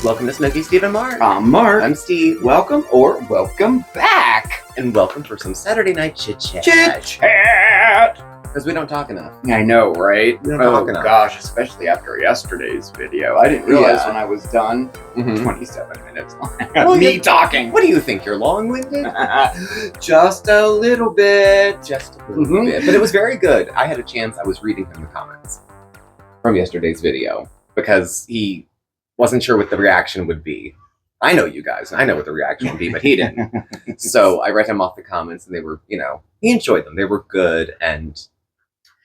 Welcome to Smokeysteveandmarc. I'm Mark. I'm Steve. Welcome or welcome back. And welcome for some Saturday night chit-chat. Chit-chat! Because we don't talk enough. I know, right? We don't talk enough. Gosh, especially after yesterday's video. I didn't realize when I was done, 27 minutes long. Well, Me talking. What do you think? You're long-winded? Just a little bit. Just a little bit. But it was very good. I had a chance. I was reading him the comments from yesterday's video because he wasn't sure what the reaction would be. I know you guys. I know what the reaction would be, but he didn't. So I read him off the comments, and they were, he enjoyed them. They were good and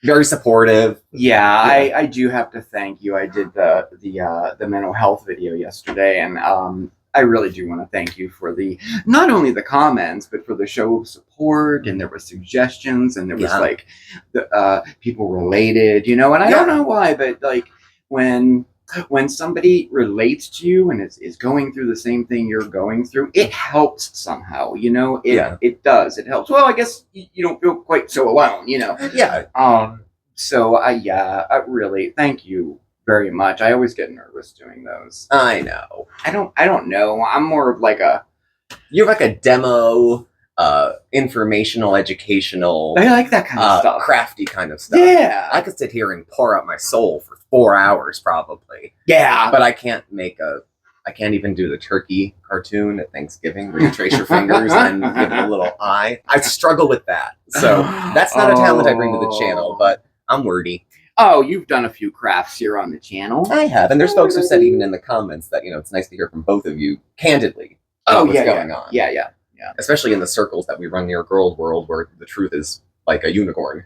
very supportive. Yeah, I do have to thank you. I did the mental health video yesterday, and I really do want to thank you for not only the comments, but for the show of support, and there were suggestions, and there was the people related, and I don't know why, but like when somebody relates to you and is going through the same thing you're going through, it helps somehow, it does. It helps. Well, I guess you don't feel quite so alone, Yeah. So I really thank you very much. I always get nervous doing those. I know. I don't know. I'm more of you're like a demo, informational, educational. I like that kind of stuff. Crafty kind of stuff. Yeah. I could sit here and pour out my soul for 4 hours probably. Yeah. But I can't even do the turkey cartoon at Thanksgiving where you trace your fingers and give it a little eye. I struggle with that. So that's not a talent I bring to the channel, but I'm wordy. Oh, you've done a few crafts here on the channel. I have. And there's folks who said even in the comments that, it's nice to hear from both of you candidly about what's going on. Yeah. Especially in the circles that we run near Girl World where the truth is like a unicorn.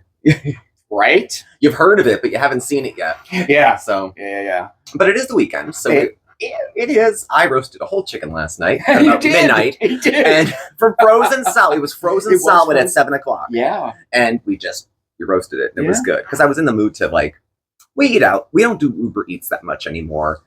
Right? You've heard of it, but you haven't seen it yet. Yeah. So Yeah. But it is the weekend, so it is. I roasted a whole chicken last night at You about did. midnight. You did. And from frozen solid. It was frozen solid at 7 o'clock. Yeah. And we roasted it, and it was good. Because I was in the mood to we eat out. We don't do Uber Eats that much anymore.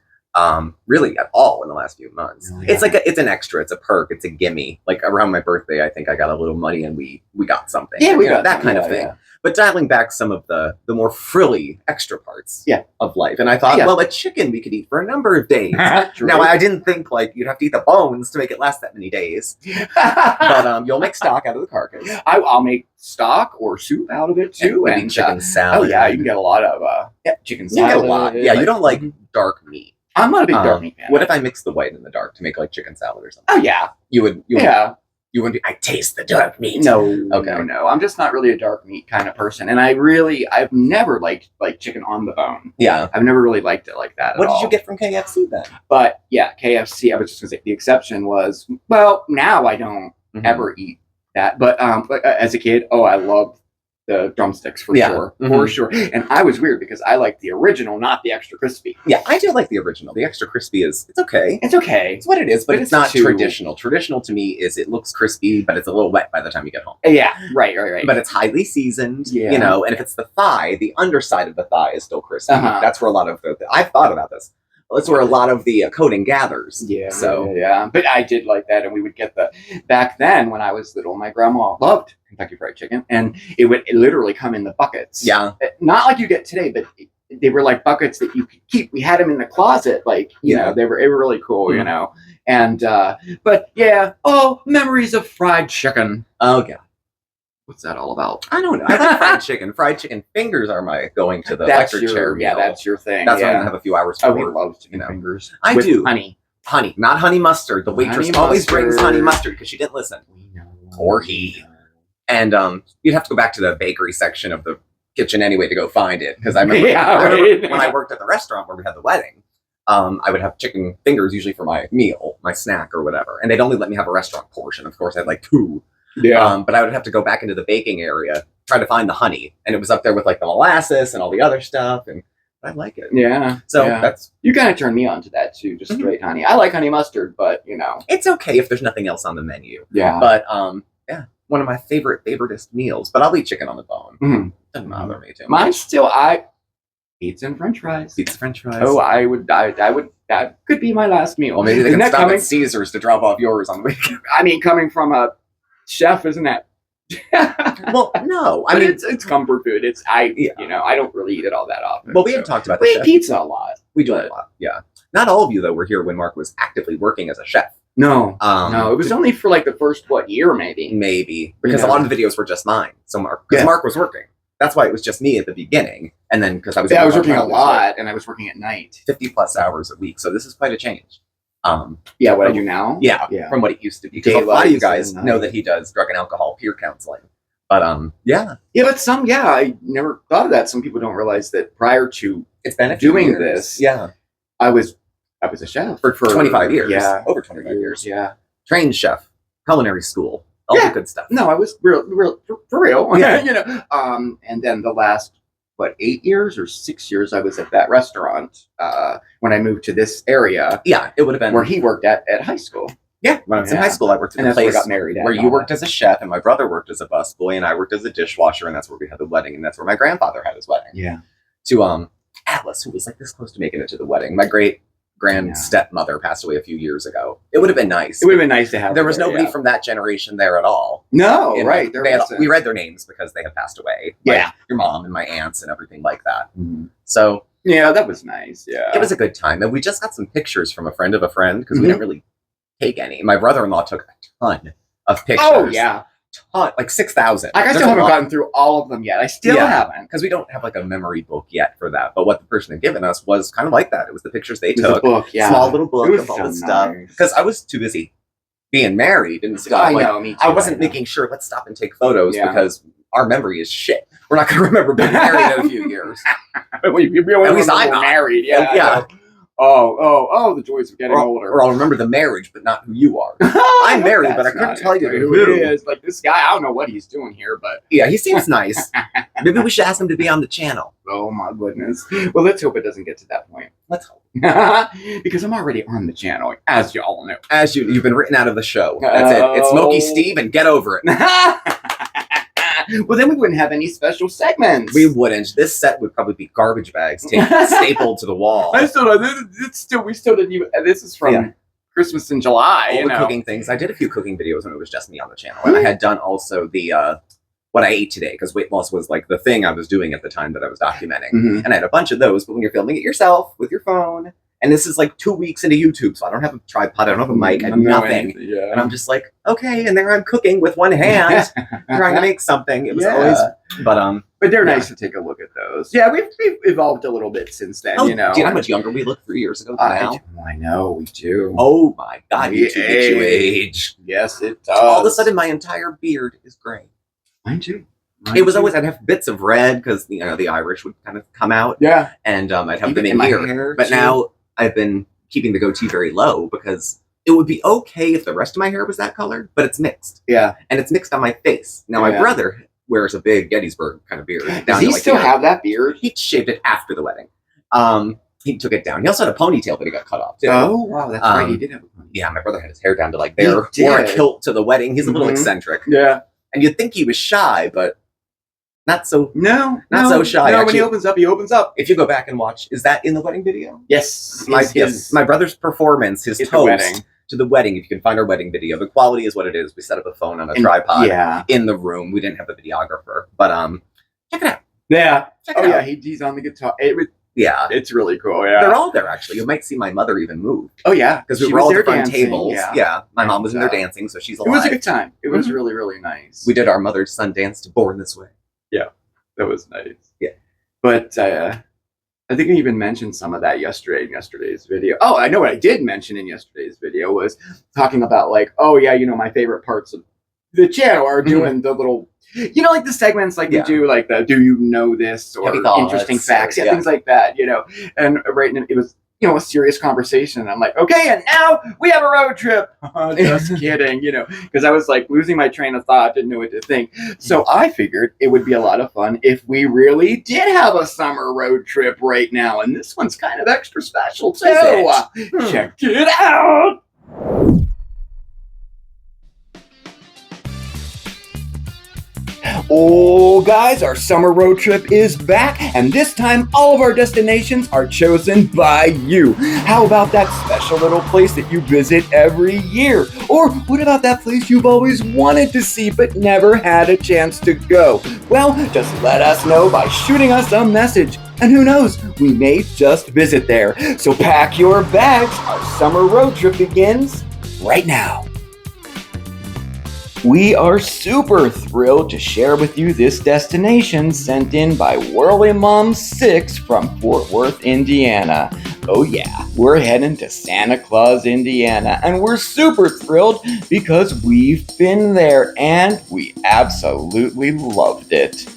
Really at all in the last few months. Oh, yeah. It's an extra, it's a perk, it's a gimme. Like around my birthday, I think I got a little money and we got something. Yeah, we got that kind of thing. Yeah. But dialing back some of the more frilly extra parts of life. And I thought, well, a chicken we could eat for a number of days. Now, I didn't think you'd have to eat the bones to make it last that many days. But you'll make stock out of the carcass. I'll make stock or soup out of it too. And chicken salad. Oh yeah, you can get a lot of chicken salad. You get a lot. Yeah, you don't like dark meat. I'm not a big dark meat fan. What if I mix the white and the dark to make chicken salad or something? Oh yeah. You wouldn't be, I taste the dark meat. No. Okay. No. I'm just not really a dark meat kind of person. And I've never liked chicken on the bone. Yeah. I've never really liked it like that What did you get from KFC then? But yeah, KFC, I was just gonna say the exception was, well, now I don't ever eat that. But as a kid, I loved the drumsticks for sure. For sure. And I was weird because I like the original, not the extra crispy. Yeah, I do like the original. The extra crispy it's okay. It's okay. It's what it is, but it's not traditional. Traditional to me is it looks crispy, but it's a little wet by the time you get home. Yeah, right. But it's highly seasoned, and if it's the thigh, the underside of the thigh is still crispy. That's where a lot of I've thought about this. That's where a lot of the coating gathers. Yeah. So but I did like that, and we would get back then when I was little. My grandma loved Kentucky Fried Chicken, and it would literally come in the buckets. Yeah. Not like you get today, but they were like buckets that you could keep. We had them in the closet, they were really cool, And but yeah, memories of fried chicken. Oh yeah. What's that all about? I don't know. I like fried chicken. Fried chicken fingers are my going to the electric chair meal. Yeah, that's your thing. That's what I'm going to have a few hours for. Oh, he loves chicken fingers. I do. Honey. Honey, not honey mustard. The waitress always brings honey mustard because she didn't listen. We know. Or he. And you'd have to go back to the bakery section of the kitchen anyway to go find it. Because I remember when I worked at the restaurant where we had the wedding, I would have chicken fingers usually for my meal, my snack or whatever. And they'd only let me have a restaurant portion. Of course, I had 2. Yeah. But I would have to go back into the baking area, try to find the honey. And it was up there with the molasses and all the other stuff. And I like it. Yeah. So that's... You kind of turned me on to that too, just straight honey. I like honey mustard, but it's okay if there's nothing else on the menu. Yeah. But one of my favoriteest meals. But I'll eat chicken on the bone. Doesn't bother me too much. Mine's still pizza and French fries. Pizza French fries. Oh, I would that could be my last meal. Well, maybe they can stop at Caesar's to drop off yours on the weekend. I mean, coming from a chef, isn't that? Well, no. I mean, it's comfort food. I don't really eat it all that often. Well, we have talked about we eat pizza a lot. We do it a lot, yeah. Not all of you though were here when Mark was actively working as a chef. No, it was only for like the first year maybe. Maybe because a lot of the videos were just mine. So Mark was working. That's why it was just me at the beginning, and then because I was working a lot, and I was working at night, 50+ hours a week. So this is quite a change. What I do now, from what it used to be. Because a lot of you guys know that he does drug and alcohol peer counseling. But but I never thought of that. Some people don't realize that prior to doing this, I was a chef for 25 years. Yeah, over 25 years. Yeah, trained chef, culinary school. All the good stuff. No, I was real for real. Yeah. And then the last 8 years or 6 years, I was at that restaurant when I moved to this area. Yeah, it would have been where he worked at high school. Yeah, when I was in high school, I worked at the place where I got married at, where you worked as a chef, and my brother worked as a busboy, and I worked as a dishwasher, and that's where we had the wedding, and that's where my grandfather had his wedding. Yeah. To Atlas, who was like this close to making it to the wedding. My great stepmother passed away a few years ago. It would have been nice. It would have been nice to have. There was nobody from that generation there at all. No, right. We read their names because they had passed away. Yeah, like your mom and my aunts and everything like that. Mm-hmm. So that was nice. Yeah, it was a good time, and we just got some pictures from a friend of a friend because we didn't really take any. My brother-in-law took a ton of pictures. Oh yeah. Like 6,000. I still haven't gotten through all of them yet. I still haven't, because we don't have like a memory book yet for that. But what the person had given us was kind of like that. It was the pictures they took. A book, small little book of all this stuff. Because I was too busy being married and stuff. I know, me too. I wasn't making sure. Let's stop and take photos because our memory is shit. We're not going to remember being married in a few years. At least I'm married. Yeah. Oh, the joys of getting older. Or I'll remember the marriage, but not who you are. I'm married, but I couldn't tell you who he is. Like this guy, I don't know what he's doing here, but yeah, he seems nice. Maybe we should ask him to be on the channel. Oh my goodness. Well, let's hope it doesn't get to that point. Let's hope. Because I'm already on the channel, as you all know. As you've been written out of the show. That's it. It's Smokey Steve and get over it. Well, then we wouldn't have any special segments. We wouldn't. This set would probably be garbage bags stapled to the wall. We still didn't even. This is from Christmas in July. All the cooking things. I did a few cooking videos when it was just me on the channel, and I had done also the what I ate today, because weight loss was like the thing I was doing at the time that I was documenting, and I had a bunch of those. But when you're filming it yourself with your phone. And this is like 2 weeks into YouTube, so I don't have a tripod, I don't have a mic, I have nothing. And I'm just like, okay, and there I'm cooking with one hand, trying to make something. It was always, but they're nice to take a look at those. Yeah, we've evolved a little bit since then, you know. Do you know how much younger we look 3 years ago than now? I know, we do. Oh my God, YouTube makes you age. Yes, it does. All of a sudden, my entire beard is gray. Mine too. It was always, I'd have bits of red, because, you know, the Irish would kind of come out. Yeah. And I'd have them in here. But now, I've been keeping the goatee very low because it would be okay if the rest of my hair was that color, but it's mixed. Yeah. And it's mixed on my face. Now, my brother wears a big Gettysburg kind of beard. Does he still have that beard? He shaved it after the wedding. He took it down. He also had a ponytail, but he got cut off too. Oh, wow. That's right. He did have a ponytail. Yeah, my brother had his hair down to like there. Wore a kilt to the wedding. He's a little eccentric. Yeah. And you'd think he was shy, but not so. Not so shy. No, when he opens up, he opens up. If you go back and watch, is that in the wedding video? Yes. My brother's performance, his toast to the wedding. If you can find our wedding video, the quality is what it is. We set up a phone on a tripod in the room. We didn't have a videographer, but check it out. Yeah. Check it out. He's on the guitar. It's really cool. Yeah. They're all there actually. You might see my mother even move. Oh yeah, because we were all different tables. Yeah. My mom was in there dancing, so she's alive. It was a good time. It was really, really nice. We did our mother's son dance to Born This Way. Yeah. That was nice. Yeah. But I think I even mentioned some of that yesterday in yesterday's video. Oh, I know what I did mention in yesterday's video was talking about like, oh yeah, you know, my favorite parts of the channel are doing the little, you know, like the segments like we do, like the do you know this or interesting facts, things like that, you know. And it was, you know, a serious conversation. And I'm like, okay, and now we have a road trip. Just kidding, you know, because I was like losing my train of thought, didn't know what to think. So I figured it would be a lot of fun if we really did have a summer road trip right now. And this one's kind of extra special too. Check it out. Oh, guys, our summer road trip is back, and this time all of our destinations are chosen by you. How about that special little place that you visit every year? Or what about that place you've always wanted to see but never had a chance to go? Well, just let us know by shooting us a message. And who knows, we may just visit there. So pack your bags. Our summer road trip begins right now. We are super thrilled to share with you this destination sent in by Whirly Mom 6 from Fort Worth, Indiana. Oh yeah, we're heading to Santa Claus, Indiana, and we're super thrilled because we've been there and we absolutely loved it.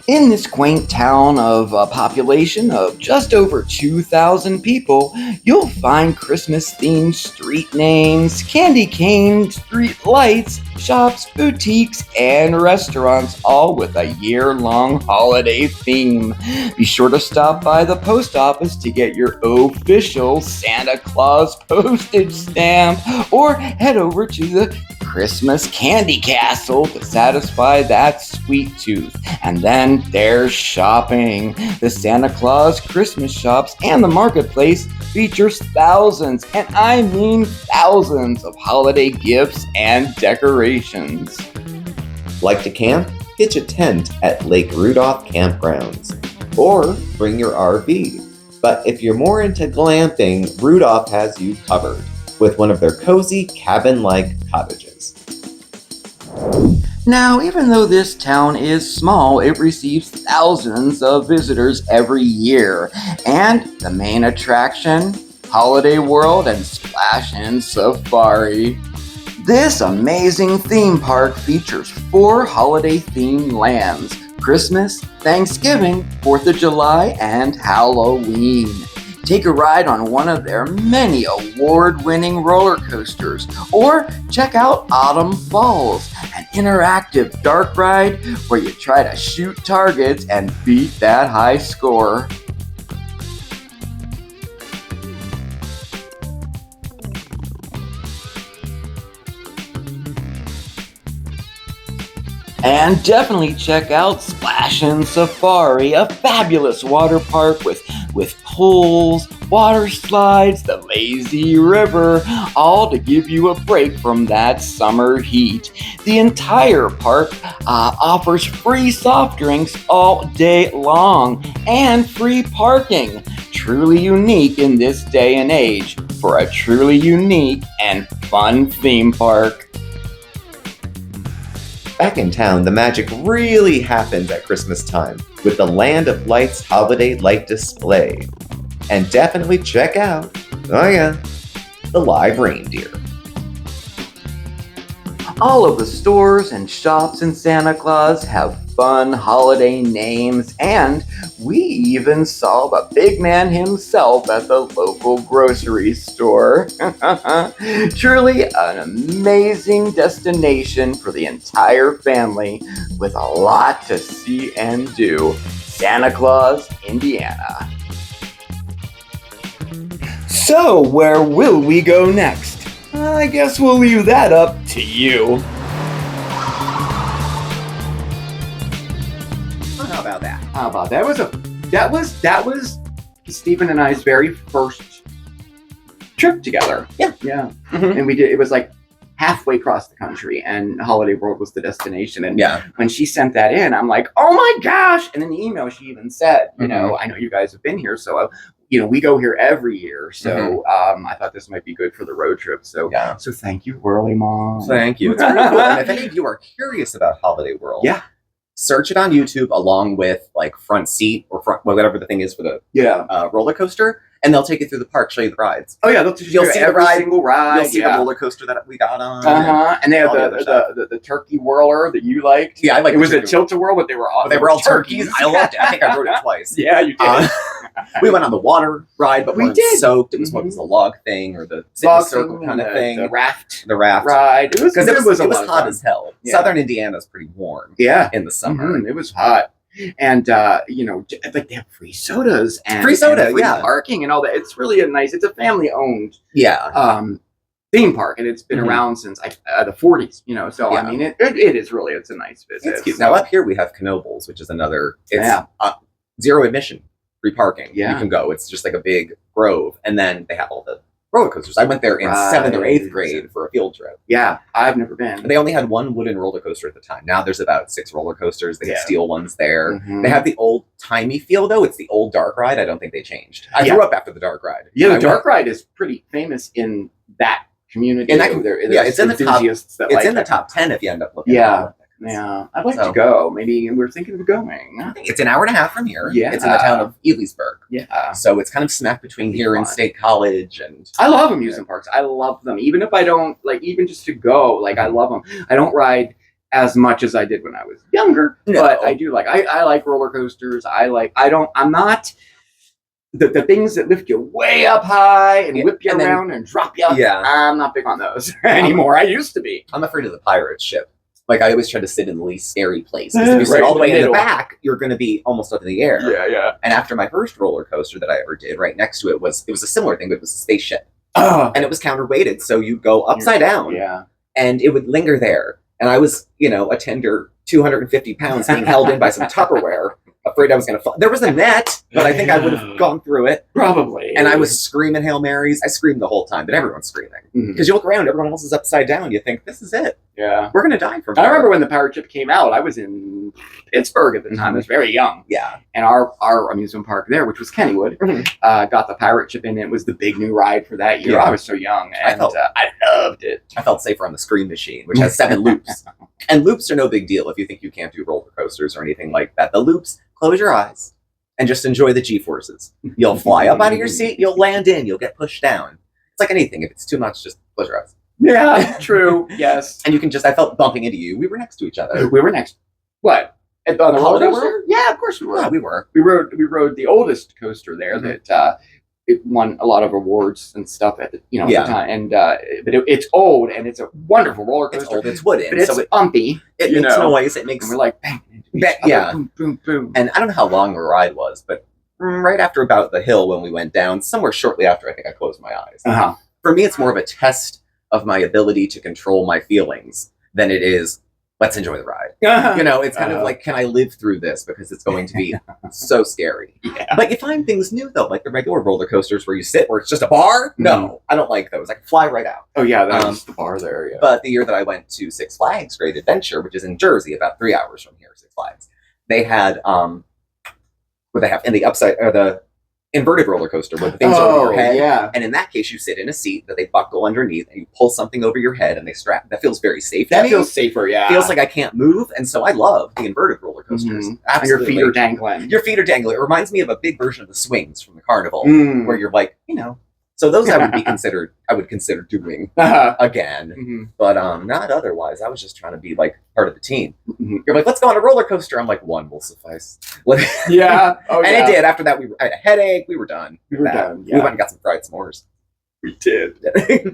In this quaint town of a population of just over 2,000 people, you'll find Christmas-themed street names, candy cane street lights, shops, boutiques, and restaurants, all with a year-long holiday theme. Be sure to stop by the post office to get your official Santa Claus postage stamp, or head over to the Christmas Candy Castle to satisfy that sweet tooth. And then there's shopping. The Santa Claus Christmas shops and the marketplace features thousands, and I mean thousands, of holiday gifts and decorations. Like to camp? Pitch a tent at Lake Rudolph Campgrounds. Or bring your RV. But if you're more into glamping, Rudolph has you covered with one of their cozy cabin-like cottages. Now, even though this town is small, it receives thousands of visitors every year. And the main attraction, Holiday World and Splash and Safari. This amazing theme park features 4 holiday-themed lands: Christmas, Thanksgiving, 4th of July, and Halloween. Take a ride on one of their many award-winning roller coasters, or check out Autumn Falls, an interactive dark ride where you try to shoot targets and beat that high score. And definitely check out Splash and Safari, a fabulous water park with pools, water slides, the lazy river, all to give you a break from that summer heat. The entire park offers free soft drinks all day long and free parking. Truly unique in this day and age for a truly unique and fun theme park. Back in town, the magic really happens at Christmas time with the Land of Lights holiday light display. And definitely check out, the live reindeer. All of the stores and shops in Santa Claus have fun holiday names, and we even saw the big man himself at the local grocery store. Truly an amazing destination for the entire family with a lot to see and do. Santa Claus, Indiana. So, where will we go next? I guess we'll leave that up to you. How about that? How about that? That was Stephen and I's very first trip together. Yeah. Mm-hmm. And it was like halfway across the country, and Holiday World was the destination. And when she sent that in, I'm like, oh my gosh! And in the email, she even said, I know you guys have been here, so we go here every year. So I thought this might be good for the road trip. So so thank you, Whirly Mom. Thank you. It's very cool. And if any of you are curious about Holiday World, search it on YouTube along with like front seat or whatever the thing is for the roller coaster, and they'll take you through the park, show you the rides. Oh yeah, you'll see every single ride. You'll see the roller coaster that we got on. And they have the turkey whirler that you liked. Yeah, I like. It was a tilt-a-whirl, but they were all turkeys. I loved it. I think I rode it twice. Yeah, you did. We went on the water ride, but we did. Soaked. It was what was the log thing or the circle kind of thing. The raft ride. It was hot as hell. Yeah. Southern Indiana's pretty warm. Yeah, in the summer it was hot. And but they have free sodas and free parking and all that. It's really it's a family owned theme park, and it's been around since the 40s. So I mean it is really it's a nice visit. It's cute. Now up here we have Knoebels, which is another zero admission, free parking. You can go. It's just like a big grove, and then they have all the roller coasters. I went there in 7th or 8th Right. grade for a field trip. Yeah, I've never been. They only had one wooden roller coaster at the time. Now there's about 6 roller coasters. They have Yeah. steel ones there. Mhm. They have the old timey feel though. It's the old dark ride. I don't think they changed. I Yeah. grew up after the dark ride. Yeah, I the went- dark ride is pretty famous in that community. In that There's it's in the top- enthusiasts that It's like in the it. top 10 if you end up looking. Yeah. at it. Yeah, I'd like So- to go. Maybe we're thinking of going. It's an hour and a half from here. Yeah. It's in the town of Elysburg. Yeah. So it's kind of smack between here and Fun. State College. And I love amusement parks. I love them. Even if I don't, like, even just to go, like, I love them. I don't ride as much as I did when I was younger, No. but I do like, I like roller coasters. I'm not, the things that lift you way up high and Yeah, whip you and then- around and drop you up. Yeah. I'm not big on those anymore. I used to be. I'm afraid of the pirate ship. Like, I always try to sit in the least scary place. 'Cause if you sit Right all the in way the in the middle. back, you're going to be almost up in the air. Yeah. And after my first roller coaster that I ever did, right next to it was a similar thing, but it was a spaceship. Oh, And it was counterweighted, so you'd go upside down, yeah. and it would linger there. And I was, a tender 250 pounds being held in by some Tupperware, afraid I was going to fall. There was a net, but I think I would have gone through it. Probably. And I was screaming Hail Marys. I screamed the whole time, but everyone's screaming. Mhm. Because you look around, everyone else is upside down. You think, this is it. Yeah. We're going to die from I here. remember when the pirate ship came out. I was in Pittsburgh at the time. I was very young. Yeah. And our amusement park there, which was Kennywood, got the pirate ship in it. It was the big new ride for that year. Yeah. I was so young, I and felt- I loved it. I felt safer on the Scream Machine, which has 7 loops. And loops are no big deal if you think you can't do roller coasters or anything like that. The loops, close your eyes and just enjoy the G-forces. You'll fly up out of your seat, you'll land in, you'll get pushed down. It's like anything. If it's too much, just close your eyes. Yeah, true. Yes. And you can just, I felt bumping into you. We were next to each other. We were next. What? On the roller Holiday coaster? World? Yeah, of course we were. Yeah, we were. We rode the oldest coaster there Mhm. that it won a lot of awards and stuff at the at Yeah. the time. And but it's old and it's a wonderful roller It's coaster. old, it's wooden, But it's so it bumpy. makes you know. noise. It makes, And we're like bang into each Ba- other, yeah. boom, boom, boom. and I don't know how long the ride was, but right after about the hill when we went down, somewhere shortly after, I think I closed my eyes. Uh-huh. For me, it's more of a test of my ability to control my feelings than it is, let's enjoy the ride. It's kind of like, can I live through this? Because it's going to be so scary. Yeah. But you find things new, though, like the regular roller coasters where you sit, where it's just a bar. No, I don't like those. I can fly right out. Oh yeah, that's the bar there. Yeah. But the year that I went to Six Flags Great Adventure, which is in Jersey, about 3 hours from here, Six Flags, they had, what they have in the upside, or the inverted roller coaster where the things are over your head. Yeah. And in that case, you sit in a seat that they buckle underneath, and you pull something over your head, and they strap. That feels very safe. to That me. feels safer. Yeah. Feels like I can't move, and so I love the inverted roller coasters. Mhm. And your Absolutely. feet are dangling. Your feet are dangling. It reminds me of a big version of the swings from the carnival, Mm. where you're like, So those I would consider doing Uh-huh. again, Mhm. but not otherwise. I was just trying to be like part of the team. Mhm. You're like, let's go on a roller coaster. I'm like, one will suffice. Yeah. Oh, And yeah. it did. After that, I had a headache. We were done. We were That. done, We yeah. went and got some fried s'mores. We did.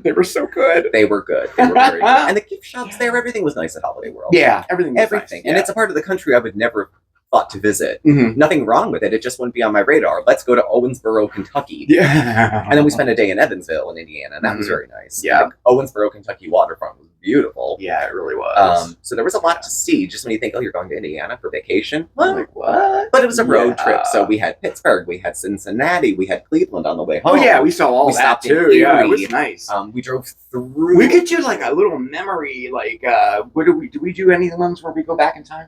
They were so good. They were good. They were very good. And the gift shops there, everything was nice at Holiday World. Yeah. Everything. Was Everything. Nice. And it's a part of the country I would never thought to visit. Mhm. Nothing wrong with it. It just wouldn't be on my radar. Let's go to Owensboro, Kentucky. Yeah. And then we spent a day in Evansville in Indiana, and that was Mhm. very nice. Yeah. The Owensboro, Kentucky waterfront was beautiful. Yeah, it really was. So there was a lot to see. Just when you think, oh, you're going to Indiana for vacation, I'm like, what? but it was a road Yeah. trip. So we had Pittsburgh, we had Cincinnati, we had Cleveland on the way Oh home. yeah, we saw all We that stopped in too. Yeah, it Erie. was nice. We drove through. We could do like a little memory, like what do we do any ones where we go back in time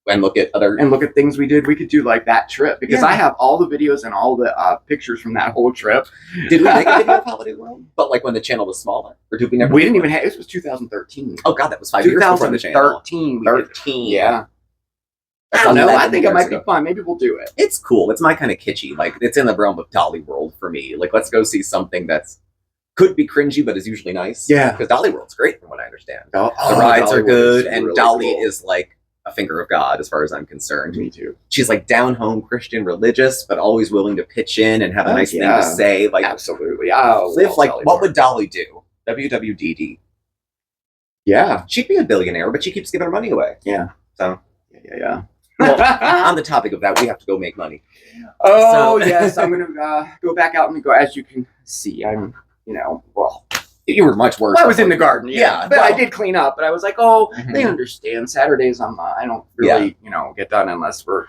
and look at other. and look at things we did? We could do like that trip because Yeah. I have all the videos and all the pictures from that whole trip. Did we make a video of Holiday World? But like when the channel was smaller, or did we never? We didn't even have. This was 2013. Oh God, that was 5 years before the channel. 2013. we did- 13. Yeah. That's I don't know. 11 I think it years might be ago. fun. Maybe we'll do it. It's cool. It's my kind of kitschy. Like it's in the realm of Dolly World for me. Like let's go see something that's could be cringy, but is usually nice. Yeah. because Dolly World's great from what I understand. Oh, The rides Dolly are World good, is and really Dolly cool. is like a finger of God as far as I'm concerned. Me too. She's like down home Christian religious, but always willing to pitch in and have a Oh, nice yeah. thing to say. Like Absolutely. Oh, live like Dolly what World. would Dolly do? WWDD. Yeah. She'd be a billionaire, but she keeps giving her money away. Yeah. So Yeah. on the topic of that, we have to go make money. Oh So- yes, I'm gonna go back out and go. As you can see, I'm well. You were much worse. I was in the before. garden, Yeah, but I well- did clean up. But I was like, oh, Mhm. they understand. Saturdays, I don't really, get done unless we're,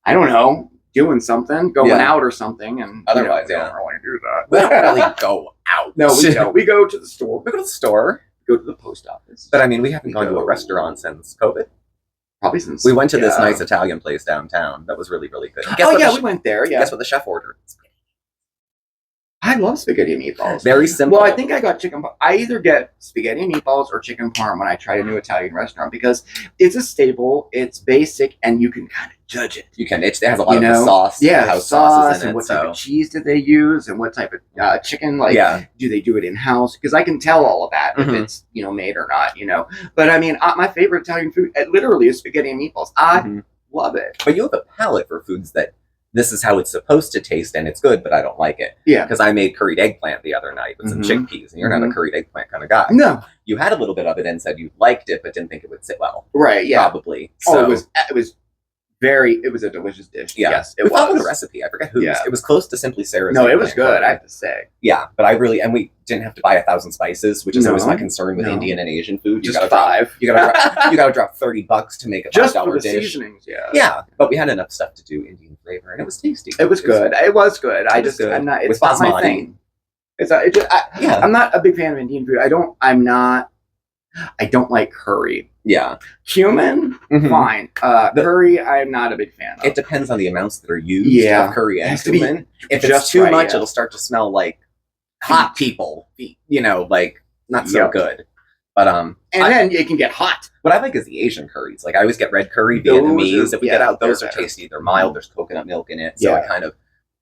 I don't know, doing something, going Yeah. out or something, and Otherwise, we yeah. don't really do that. We don't really go out. No, we don't. We go to the store. We go to the store. Go to the post office. But I mean, we haven't We gone to go- a restaurant since COVID. Probably since We went to this yeah. nice Italian place downtown. That was really, really good. Oh yeah, we went there. Yeah, Guess what the chef ordered? I love spaghetti and meatballs. Very simple. Well, I think I got chicken. I either get spaghetti and meatballs or chicken parm when I try a new Italian restaurant because it's a staple, it's basic, and you can kind of judge it. you can. It has a lot You of the know? sauce. Yeah, the house sauce sauces in and it. what type So of cheese did they use and what type of chicken? Like, yeah, do they do it in house? Because I can tell all of that Mhm. if it's made or not. But I mean, my favorite Italian food literally is spaghetti and meatballs. I Mhm. love it. but you have a palate for foods that this is how it's supposed to taste and it's good, but I don't like it. Yeah. Because I made curried eggplant the other night with some Mhm. chickpeas, and you're not a Mhm. curried eggplant kind of guy. No. You had a little bit of it and said you liked it, but didn't think it would sit well. Right. Yeah. Probably. Oh, So, it was a delicious dish. yeah. Yes, it we was. followed a recipe. I forget whose. Yeah. It was close to Simply Sarah's. No, it was eggplant good. curry. I have to say. Yeah, but and we didn't have to buy 1,000 spices, which is always No. my concern with No. Indian and Asian food. Just drop, five. you gotta drop $30 to make a Just $5 for the dish. seasonings. Yeah. Yeah, but we had enough stuff to do Indian flavor, and it was tasty. It was good. It was good. It was good. I'm not. It's With not my basmati. thing. Yeah. I'm not a big fan of Indian food. I don't like curry. Yeah. Cumin, Mhm. fine. Curry, I'm not a big fan of. It depends on the amounts that are used Yeah. of curry It and has to be cumin. If it's just too right, much, yeah. it'll start to smell like hot people. Like not so Yep. good. But and then it can get hot. what I like is the Asian curries. Like I always get red curry, Those Vietnamese. are- If we yeah, get out, those they're are better. tasty. They're mild. There's coconut milk in it, so Yeah. it kind of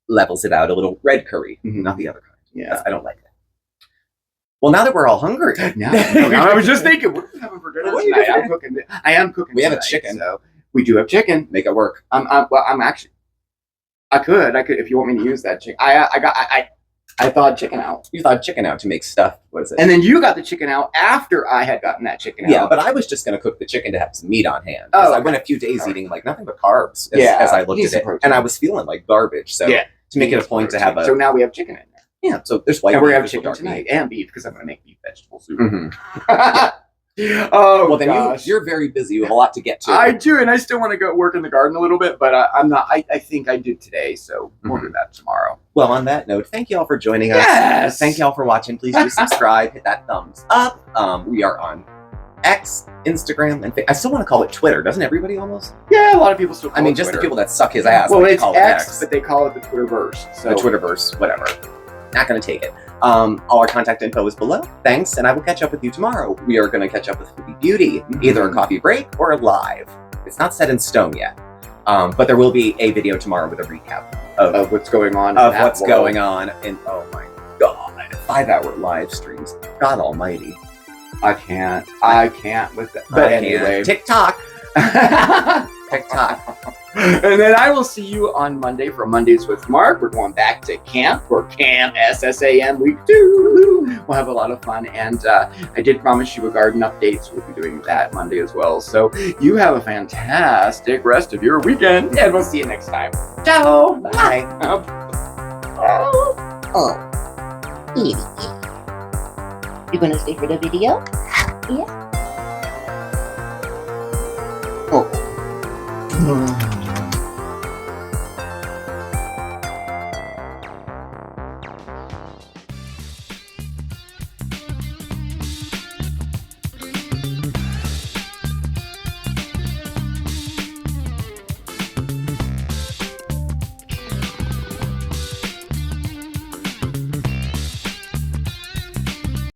levels it out a little. Red curry, Mhm. not the other kind. Yeah. I don't like it. Well, now that we're all hungry, No, I was just thinking, what are we having for dinner What are you tonight? doing? I'm cooking. I am cooking. We have a tonight, chicken. So we do have chicken. make it work. I'm actually. I could if you want me to use that chicken. I thawed chicken out, You thought chicken out to make stuff. What is it? and then you got the chicken out after I had gotten that chicken out. yeah, but I was just going to cook the chicken to have some meat on hand. 'Cause Oh, I okay. went a few days eating like nothing but carbs Yeah, as I looked need at some it. protein. And I was feeling like garbage. So Yeah. to make it a point to have a... So now we have chicken in there, yeah, so there's white and we're meat, having there's chicken dark tonight meat. and beef because I'm going to make beef vegetable soup. Mhm. Oh, Well, then gosh. you're very busy. You have a lot to get to. I do, and I still want to go work in the garden a little bit, but I'm not. I think I did today, so we'll do that tomorrow. Well, on that note, thank you all for joining us. Yes. Thank you all for watching. Please do subscribe, hit that thumbs up. We are on X, Instagram, and I still want to call it Twitter. Doesn't everybody almost? Yeah, a lot of people still. Call I mean, it just the Twitter. people that suck his ass. Well, like to it's call it X, but they call it the Twitterverse. So the Twitterverse, whatever. Not going to take it. All our contact info is below. Thanks, and I will catch up with you tomorrow. We are going to catch up with Foodie Beauty, either a coffee break or a live. It's not set in stone yet, but there will be a video tomorrow with a recap of what's going on. of what's going on. And oh my god, 5-hour live streams. God Almighty. I can't with that. But I can't. anyway, TikTok. TikTok. And then I will see you on Monday for Mondays with Mark. We're going back to camp for Camp SSAM Week 2. We'll have a lot of fun. And I did promise you a garden update, so we'll be doing that Monday as well. So you have a fantastic rest of your weekend, and we'll see you next time. Ciao. Bye. Oh, Evie. You gonna stay for the video? Yeah. Oh.